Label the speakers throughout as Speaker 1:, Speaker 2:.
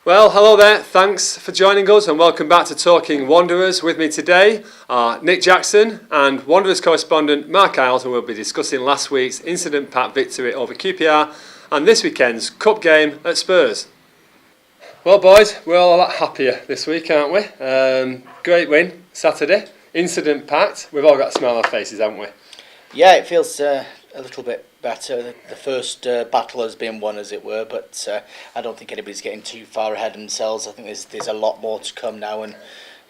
Speaker 1: Well, hello there. Thanks for joining us and welcome back to Talking Wanderers. With me today are Nick Jackson and Wanderers correspondent Mark Isles, who will be discussing last week's incident-packed victory over QPR and this weekend's cup game at Spurs. Well, boys, we're all a lot happier this week, aren't we? Great win Saturday, incident-packed. We've all got a smile on our faces, haven't we?
Speaker 2: Yeah, it feels a little bit better. The first battle has been won, as it were, but I don't think anybody's getting too far ahead of themselves. I think there's a lot more to come now, and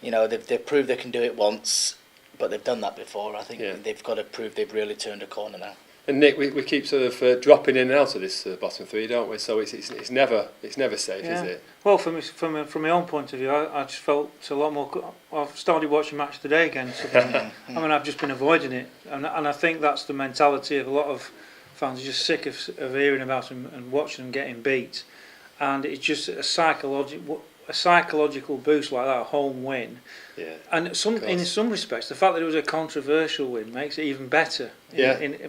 Speaker 2: you know they've proved they can do it once, but they've done that before. I think they've got to prove they've really turned a corner now.
Speaker 1: And Nick, we keep sort of dropping in and out of this bottom three, don't we? So it's never safe, is it?
Speaker 3: Well, from my own point of view, I just felt a lot more. I've started watching Match Today again. So I mean, I've just been avoiding it, and I think that's the mentality of a lot of fans. Are just sick of hearing about them and watching them getting beat, and it's just a psychological boost like that, a home win.
Speaker 1: Yeah.
Speaker 3: And in some respects, the fact that it was a controversial win makes it even better.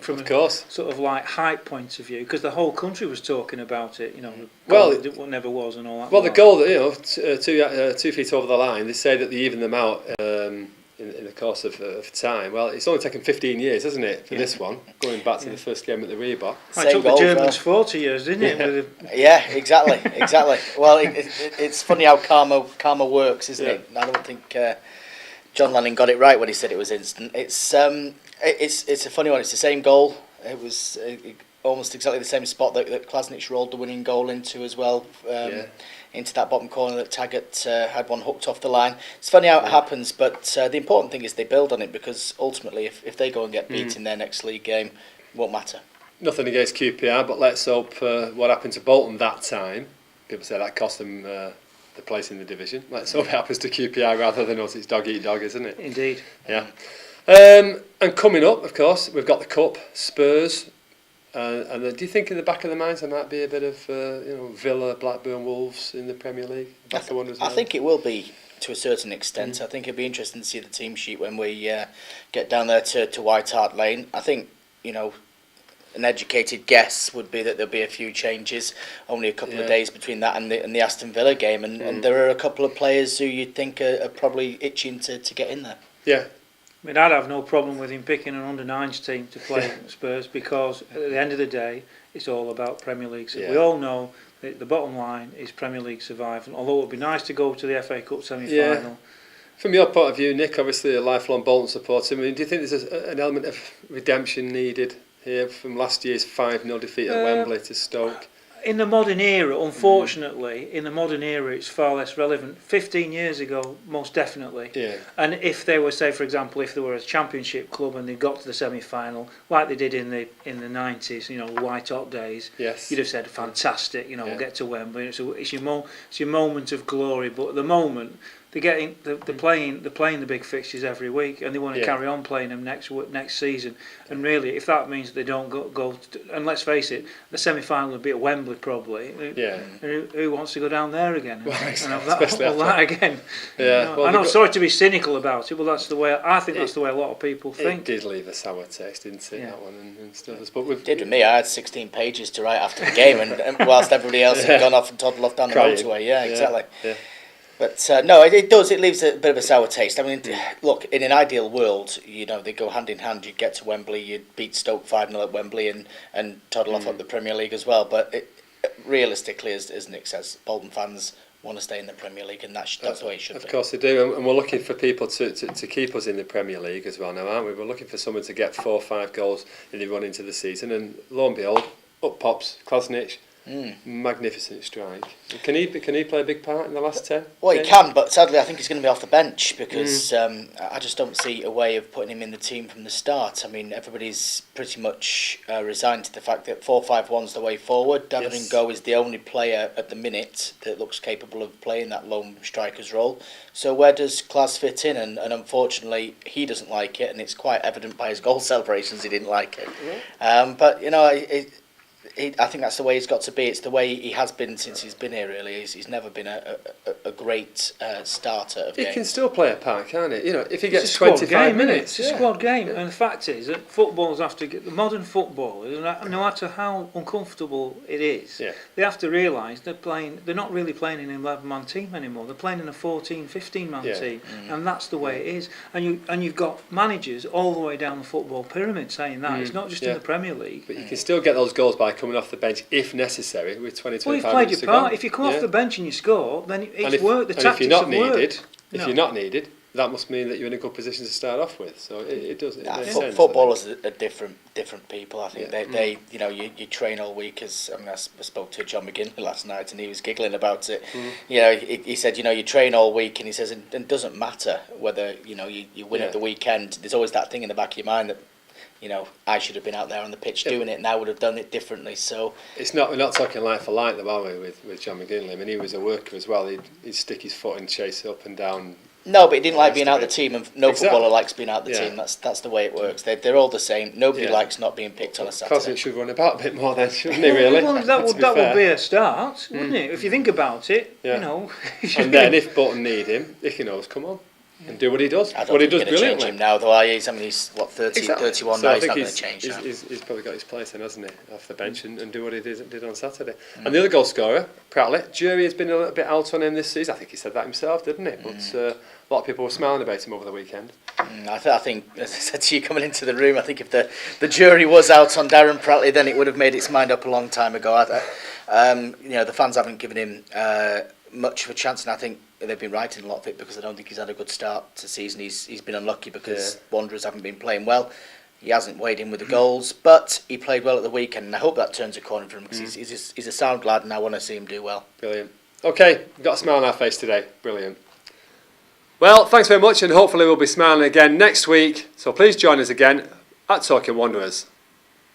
Speaker 3: From a sort of like hype point of view, because the whole country was talking about it. You know, it never was and all that.
Speaker 1: Well, the goal that 2 feet over the line, they say that they even them out in the course of time. Well, it's only taken 15 years, hasn't it, for this one, going back to the first game at the Reebok.
Speaker 3: It took the Germans 40 years, didn't it?
Speaker 2: Yeah, exactly. Well, it's funny how karma works, isn't it? I don't think John Lennon got it right when he said it was instant. It's a funny one. It's the same goal. It was almost exactly the same spot that Klasnic rolled the winning goal into as well. Into that bottom corner that Taggart had one hooked off the line. It's funny how it happens, but the important thing is they build on it, because ultimately if they go and get beat in their next league game, it won't matter.
Speaker 1: Nothing against QPR, but let's hope what happened to Bolton that time, people say that cost them the place in the division. Let's hope it happens to QPR rather than us. It's dog eat dog, isn't it?
Speaker 3: Indeed.
Speaker 1: Yeah. And coming up, of course, we've got the Cup, Spurs. And do you think in the back of the minds there might be a bit of Villa, Blackburn, Wolves in the Premier League?
Speaker 2: I think it will be to a certain extent. I think it'll be interesting to see the team sheet when we get down there to White Hart Lane. I think an educated guess would be that there'll be a few changes. Only a couple of days between that and the Aston Villa game, and there are a couple of players who you'd think are probably itching to get in there.
Speaker 1: Yeah.
Speaker 3: I mean, I'd have no problem with him picking an under-9s team to play Spurs, because at the end of the day, it's all about Premier League. So we all know that the bottom line is Premier League survival, although it would be nice to go to the FA Cup semi-final.
Speaker 1: Yeah. From your point of view, Nick, obviously a lifelong Bolton supporter, I mean, do you think there's an element of redemption needed here from last year's 5-0 defeat at Wembley to Stoke?
Speaker 3: In the modern era, unfortunately, it's far less relevant. 15 years ago, most definitely.
Speaker 1: Yeah.
Speaker 3: And if they were, say, for example, if they were a Championship club and they got to the semi-final, like they did in the 90s, the White Hot days, you'd have said, fantastic, we'll get to Wembley. It's your moment of glory. But at the moment, they're playing the big fixtures every week, and they want to carry on playing them next season. And really, if that means that they don't go and let's face it, the semi-final would be at Wembley probably. Who wants to go down there again and have that again?
Speaker 1: Yeah.
Speaker 3: I'm sorry to be cynical about it, but that's the way that's the way a lot of people think.
Speaker 1: It did leave a sour taste, didn't it? That one and stuff. But
Speaker 2: it did with me. I had 16 pages to write after the game, and whilst everybody else had gone off and toddled off down the motorway. Yeah, exactly. Yeah. But no, it does. It leaves a bit of a sour taste. I mean, look, in an ideal world, they go hand in hand. You'd get to Wembley, you'd beat Stoke 5-0 at Wembley, and toddle off at the Premier League as well. But realistically, as Nick says, Bolton fans want to stay in the Premier League, and that's the way it should be.
Speaker 1: Of course they do, and we're looking for people to keep us in the Premier League as well now, aren't we? We're looking for someone to get 4 or 5 goals in the run into the season, and lo and behold, up pops Klasnic. Magnificent strike. Can he play a big part in the last 10?
Speaker 2: Well, he can, but sadly I think he's going to be off the bench, because I just don't see a way of putting him in the team from the start. I mean, everybody's pretty much resigned to the fact that 4-5-1's the way forward. David Ngo is the only player at the minute that looks capable of playing that lone striker's role. So where does Klas fit in? And unfortunately, he doesn't like it, and it's quite evident by his goal celebrations he didn't like it. But I think that's the way he's got to be. It's the way he has been since he's been here. Really, he's never been a great starter of
Speaker 1: He
Speaker 2: games.
Speaker 1: can still play a part, can't he? You know, if he
Speaker 3: It's
Speaker 1: gets
Speaker 3: a squad
Speaker 1: 25
Speaker 3: game,
Speaker 1: minutes,
Speaker 3: It's a squad game, and the fact is that footballers have to get the modern footballers, no matter how uncomfortable it is, they have to realise they're not really playing in an 11-man team anymore. They're playing in a 14, 15-man team, and that's the way it is. And you've got managers all the way down the football pyramid saying that. It's not just in the Premier League.
Speaker 1: But you can still get those goals by coming off the bench if necessary with 20, 25
Speaker 3: Well, you've played
Speaker 1: minutes
Speaker 3: your
Speaker 1: to
Speaker 3: part.
Speaker 1: go.
Speaker 3: If you come off the bench and you score, then it's
Speaker 1: if,
Speaker 3: worked. The
Speaker 1: and
Speaker 3: tactics
Speaker 1: if you're not
Speaker 3: have
Speaker 1: needed,
Speaker 3: worked.
Speaker 1: if you're not needed, that must mean that you're in a good position to start off with. So it does. It makes sense,
Speaker 2: Footballers are different people. I think they you know you train all week. As I spoke to John McGinley last night, and he was giggling about it. You know, he said, you know, you train all week, and he says it doesn't matter whether you know you win at the weekend. There's always that thing in the back of your mind that, you know, I should have been out there on the pitch doing it, and I would have done it differently. So
Speaker 1: we're not talking like for like, though, are we, with John McGinley? I mean, he was a worker as well. He'd stick his foot and chase up and down.
Speaker 2: No, but he didn't like being out of the team, and no footballer likes being out of the team. That's the way it works. They're all the same. Nobody likes not being picked on a Saturday.
Speaker 1: Cosmic should run about a bit more then, shouldn't he, really?
Speaker 3: Well, that would be a start, wouldn't it? If you think about it, you know.
Speaker 1: And then if Button need him, he can always come on and do what he does.
Speaker 2: I don't
Speaker 1: what he
Speaker 2: think
Speaker 1: does
Speaker 2: he's going to change
Speaker 1: brilliantly.
Speaker 2: him now, though. He's what, 30, 31
Speaker 1: So
Speaker 2: now.
Speaker 1: I
Speaker 2: He's
Speaker 1: think
Speaker 2: not going to change that.
Speaker 1: he's probably got his place then, hasn't he, off the bench and do what he did on Saturday. And the other goal scorer, Pratley, jury has been a little bit out on him this season. I think he said that himself, didn't he? But a lot of people were smiling about him over the weekend.
Speaker 2: I think, as I said to you coming into the room, I think if the jury was out on Darren Pratley, then it would have made its mind up a long time ago. You know, the fans haven't given him much of a chance, and I think they've been right in a lot of it because I don't think he's had a good start to the season. He's been unlucky because Wanderers haven't been playing well. He hasn't weighed in with the goals, but he played well at the weekend, and I hope that turns a corner for him because he's a sound lad, and I want to see him do well.
Speaker 1: Brilliant. Okay, we've got a smile on our face today. Brilliant. Well, thanks very much, and hopefully we'll be smiling again next week. So please join us again at Talking Wanderers.